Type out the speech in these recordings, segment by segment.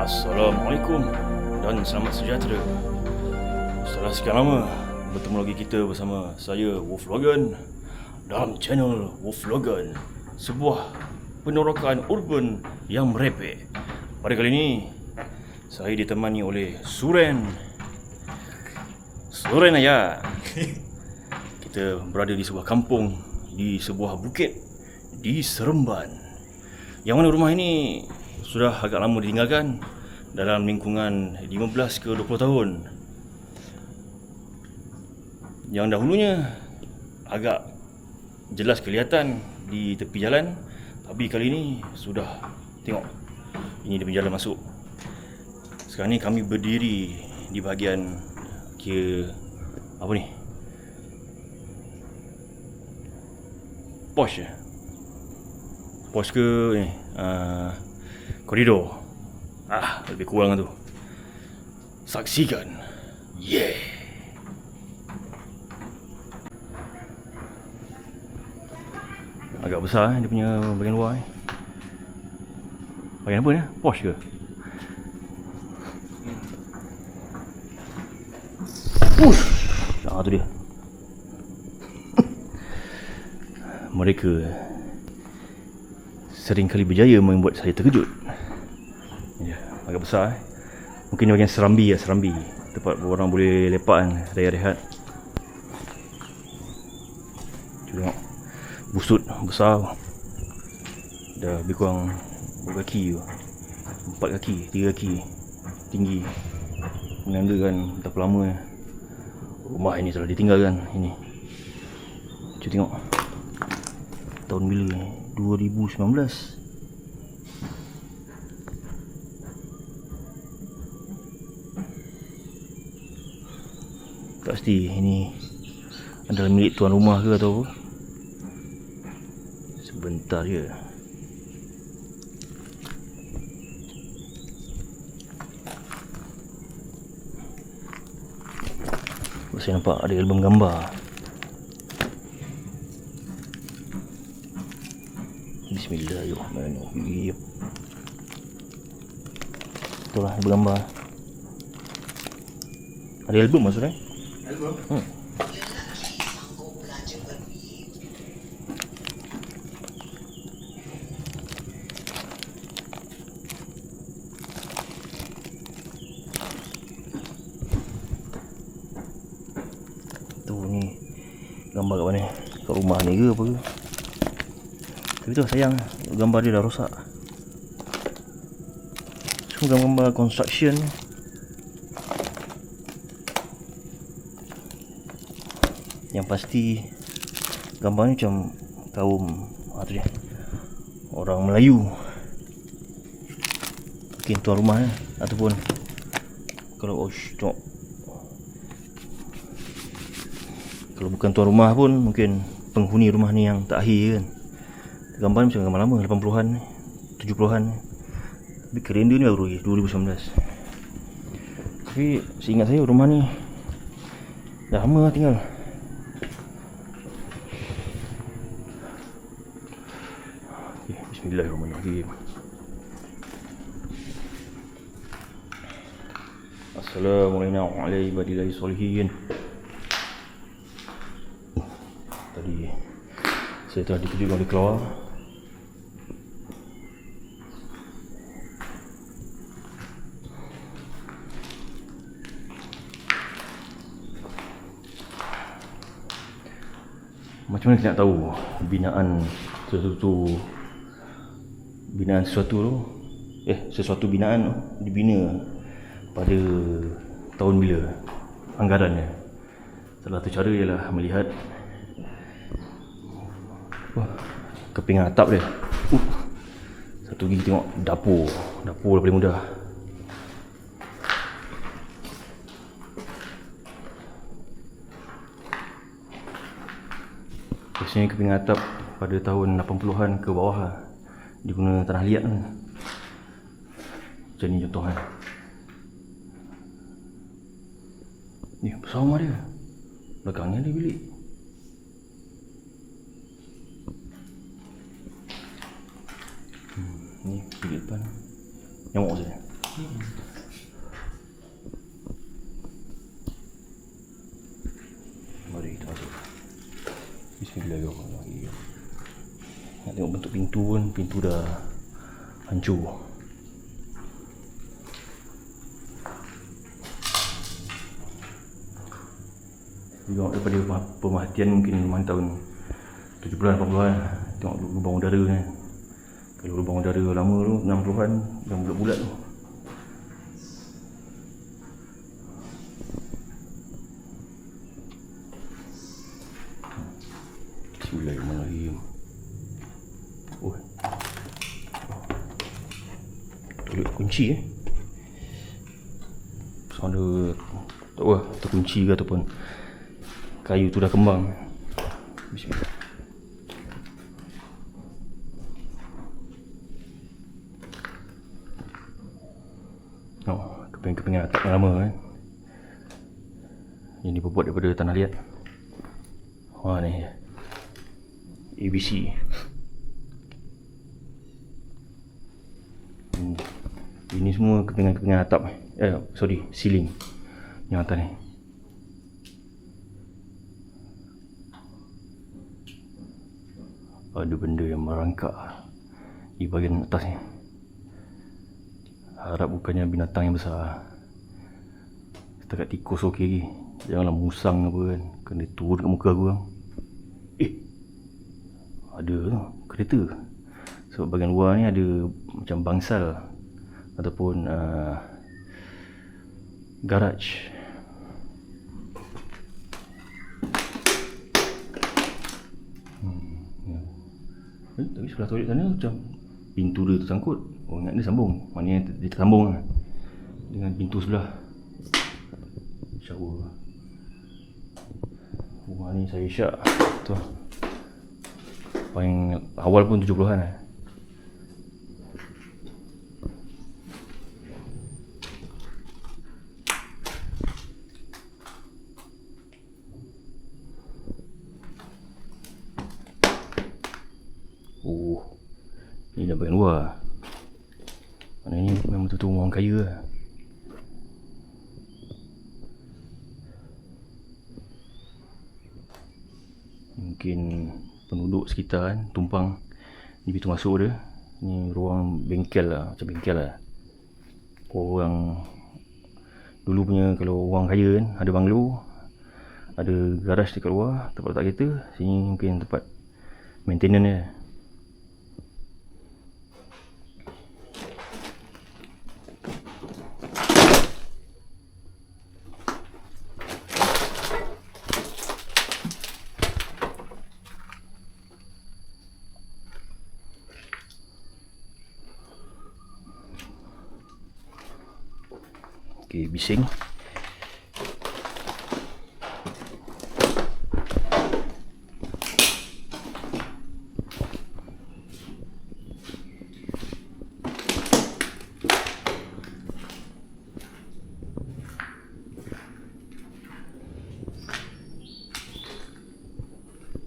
Assalamualaikum dan selamat sejahtera. Setelah sekian lama bertemu lagi kita bersama saya Wolf Logan dalam channel Wolf Logan, sebuah penorokan urban yang merepek. Pada kali ini saya ditemani oleh Suren Ayah. Kita berada di sebuah kampung, di sebuah bukit di Seremban, yang mana rumah ini sudah agak lama ditinggalkan, dalam lingkungan 15 ke 20 tahun. Yang dahulunya agak jelas kelihatan di tepi jalan, tapi kali ini sudah tengok, ini dia jalan masuk. Sekarang ni kami berdiri di bahagian kira apa ni, pos ke ni, koridor. Lebih kurang tu. Saksikan. Yeah. Agak besar dia punya bahagian luar. Bahagian apa ni? Posh ke? Tu dia. Mereka sering kali berjaya membuat saya terkejut. Ya, agak besar. Mungkin bahagian serambi, tempat orang boleh lepak kan, rehat-rehat. Tengok, busut besar. Dah lebih kurang berapa kaki tu? 4 kaki, 3 kaki tinggi. Menandakan betapa lama rumah ini telah ditinggalkan. Ini, cuba tengok, tahun bila ni? 2019. Tak pasti ini adalah milik tuan rumah ke atau apa. Sebentar je. Saya nampak ada album gambar. Bismillahirrahmanirrahim. Itulah album gambar. Ada album maksudnya? Album? Tu ni gambar kat mana? Kat rumah ni ke apa ke? Tapi tu sayang, gambar dia dah rosak. Semua gambar construction. Yang pasti gambar ni macam kaum tu dia, orang Melayu. Mungkin tuan rumah ni, ataupun kalau tengok, kalau bukan tuan rumah pun mungkin penghuni rumah ni yang tak akhir kan. Gambar ni macam gambar lama, 80-an, 70-an. Tapi kerenda ni baru 2019. Tapi seingat saya rumah ni dah lama tinggal. Bismillahirrahmanirrahim. Assalamualaikum warahmatullahi wabarakatuh. Tadi saya telah dikejutkan oleh keluar. Macam mana kita nak tahu sesuatu binaan dibina pada tahun bila, anggarannya? Salah satu cara ialah melihat kepingan atap dia. Satu lagi tengok dapur dah paling mudah. Biasanya kepingan atap pada tahun 80-an ke bawah dia guna tanah liat kan. Macam ni contoh kan. Ni besar rumah dia. Belakangnya ada bilik. Ni bilik depan. Nyamuk saja. pintu pun, pintu dah hancur. Tengok daripada pemerhatian mungkin memang tahun 70-an, 80-an. Tengok lubang udara ni. Kalau lubang udara lama tu 60-an yang bulat-bulat tu. Bismillahirrahmanirrahim. Oh. Toilet kunci Sound tak apa, terkunci ke ataupun kayu tu dah kembang. Bismillah. Oh, keping-kepingan atap yang lama Ini berbuat daripada tanah liat. Wah ni ABC. Ini semua kepingan-kepingan atap ceiling yang atas ni. Ada benda yang merangkak di bahagian atas ni. Harap bukannya binatang yang besar. Setakat tikus okey lagi. Janganlah musang apa kan, kena turun kat muka aku. Ada tu kereta. Sebab bahagian luar ni ada macam bangsal ataupun garaj. Tapi sebelah toilet sana macam pintu dia tersangkut. Oh, ingat dia sambung. Maknanya dia tersambung dengan pintu sebelah. Shower. Rumah ni saya syak tu. Paling awal pun 70-an Ni dah bahagian luar. Mana ni memang betul-betul orang kaya lah. Mungkin penduduk sekitar tumpang ni pintu masuk dia. Ni ruang bengkel lah, macam bengkel lah. Orang dulu punya, kalau orang kaya kan, ada banglo, ada garaj dekat luar, tempat letak kereta. Sini mungkin tempat maintenance dia. Okey, bising.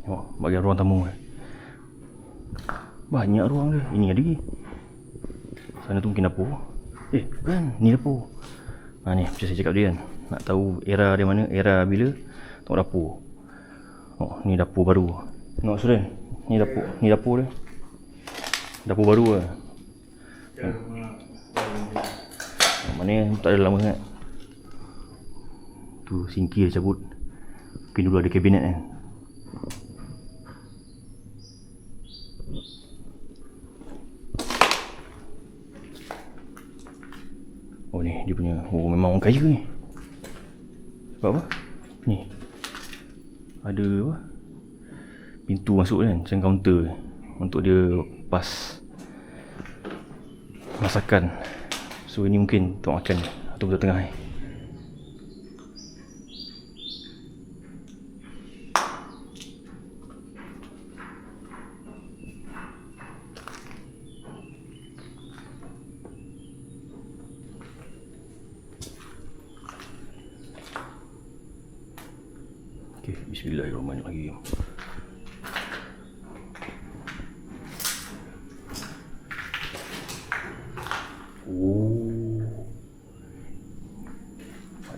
Oh, bahagian ruang tamu. Banyak ruang dia. Ini ada lagi. Sana tu mungkin dapur. Bukan, ni dapur. Ni macam saya cakap dia kan, nak tahu era dia mana, era bila, tengok dapur. Oh, ni dapur baru. Tengok Suren, ni dapur dia. Dapur baru lah. Mana tak ada lama sangat. Tu sinki dia cabut. Mungkin dulu ada kabinet kan. Oh ni dia punya. Oh memang orang kaya ni. Sebab apa? Ni ada apa? Pintu masuk kan, macam kaunter untuk dia pas masakan. So ini mungkin untuk makan atau betul tengah ni. Okay, bismillahirrahmanirrahim. Oh,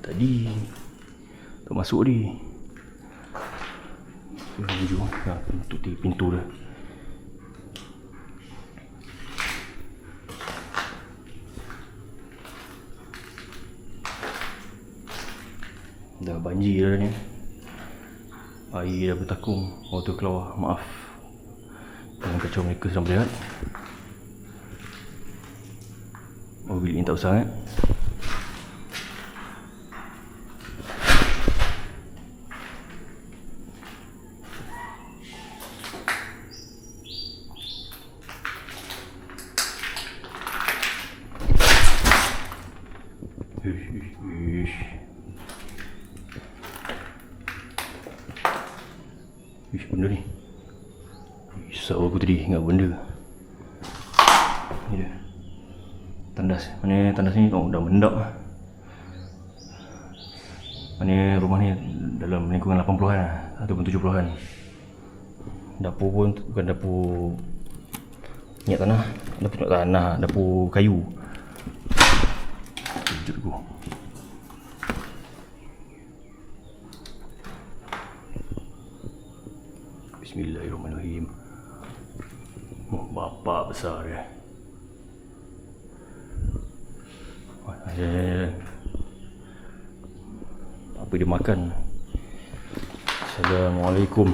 tadi tak masuk ni. Menuju tutup pintu dah. Dah banjir dah ni. Air dah bertakung. Water keluar. Maaf. Jangan kacau mereka sedang berehat. Oh, bilik ni tak besar kan? Ish, benda ni. Risau aku tadi ingat benda. Ni dia. Tandas. Mana tandas ni dah mendak. Mana rumah ni dalam lingkungan 80-an lah, ataupun 70-an. Dapur pun bukan dapur minyak tanah, dapur minyak tanah, dapur kayu. Kejut aku. Bismillahirrahmanirrahim. Oh, bapak besar dia. Apa dia makan? Assalamualaikum.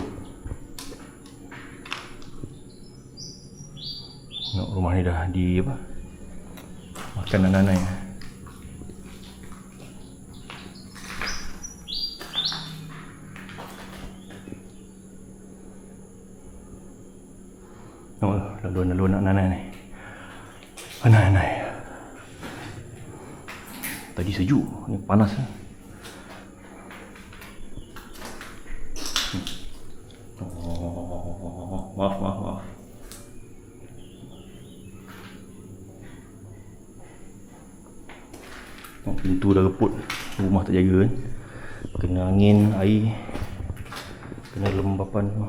Tengok rumah ni dah di apa? Makan anak-anak. Oh, laluan-laluan anak-anak ni. Anak-anak. Tadi sejuk, ni panas lah. Oh, maaf. Oh, pintu dah reput, rumah tak jaga kan. Kena angin, air, kena lembapan tu.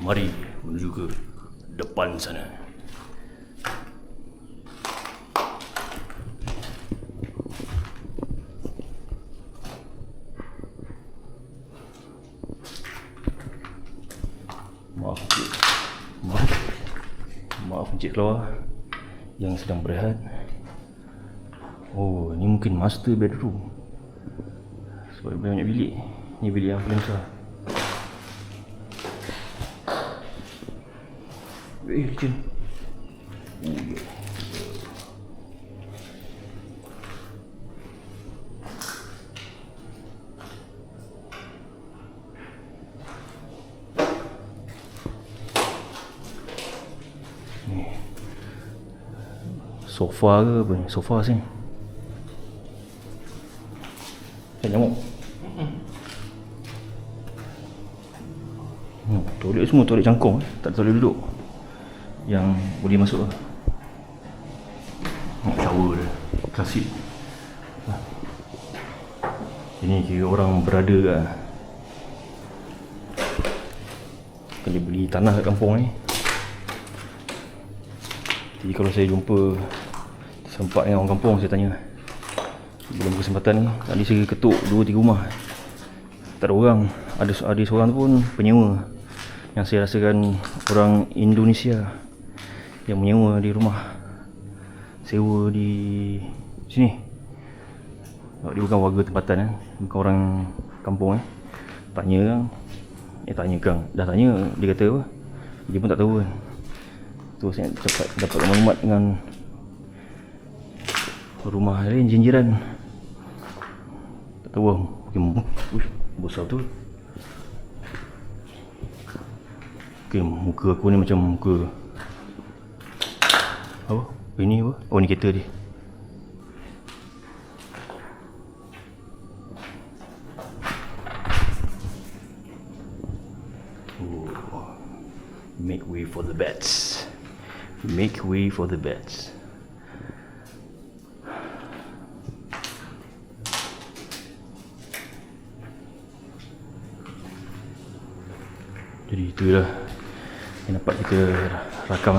Mari menuju ke depan sana. Maaf Encik keluar yang sedang berehat. Oh, ni mungkin master bedroom. Sebab banyak bilik. Ni bilik yang paling besar. Licin. Ni sofa ke apa ni? Sofa sini. Nyamuk. Toilet semua toilet cangkong, tak toilet duduk yang boleh masuk lah. Shower dia klasik. Ini kira orang berada kat, kena beli tanah kat kampung ni. Jadi kalau saya jumpa sempat dengan orang kampung, saya tanya belum kesempatan ni, tadi saya ketuk 2-3 rumah tak ada orang. Ada seorang tu pun penyewa, yang saya rasakan orang Indonesia yang menyewa di rumah sewa di sini. Dia bukan warga tempatan bukan orang kampung Tanya Kang, dah tanya, dia kata apa, dia pun tak tahu kan. Tu saya cepat dapat maklumat dengan rumah lain jiran. Tak tahu mungkin besar tu. Okay, muka aku ni macam muka apa? Ini apa? Oh, ni kereta dia. Oh. Make way for the beds. Make way for the beds. Jadi itulah yang dapat kita rakam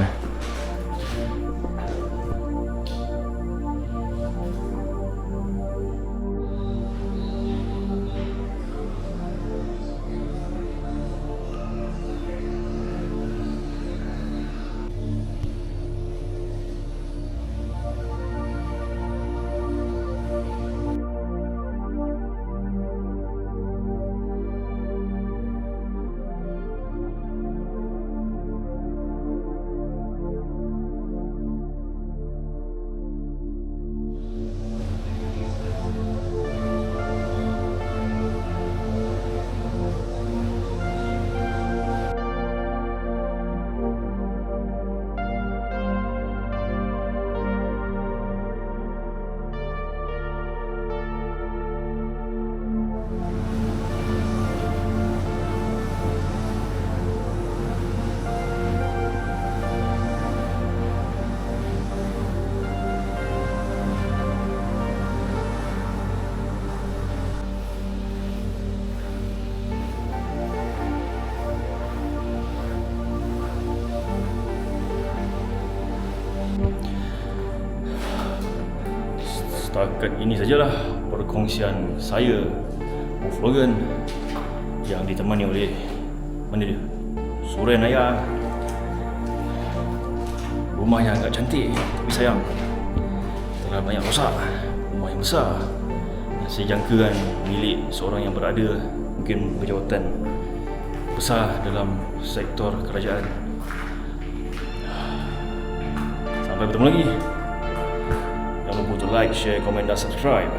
Setakat ini sajalah perkongsian saya, Wolf Logan, yang ditemani oleh mana dia? Suren Ayah. Rumah yang agak cantik, tapi sayang telah banyak rosak. Rumah yang besar yang saya jangkakan milik seorang yang berada mungkin berjawatan besar dalam sektor kerajaan. Sampai bertemu lagi. Jangan lupa untuk like, share, komen dan subscribe.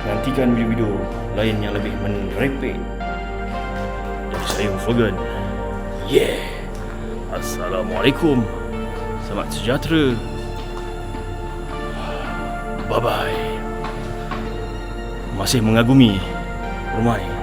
Nantikan video-video lain yang lebih menerepek dari saya, Wolf Logan. Yeah. Assalamualaikum. Selamat sejahtera. Bye-bye. Masih mengagumi rumah ini.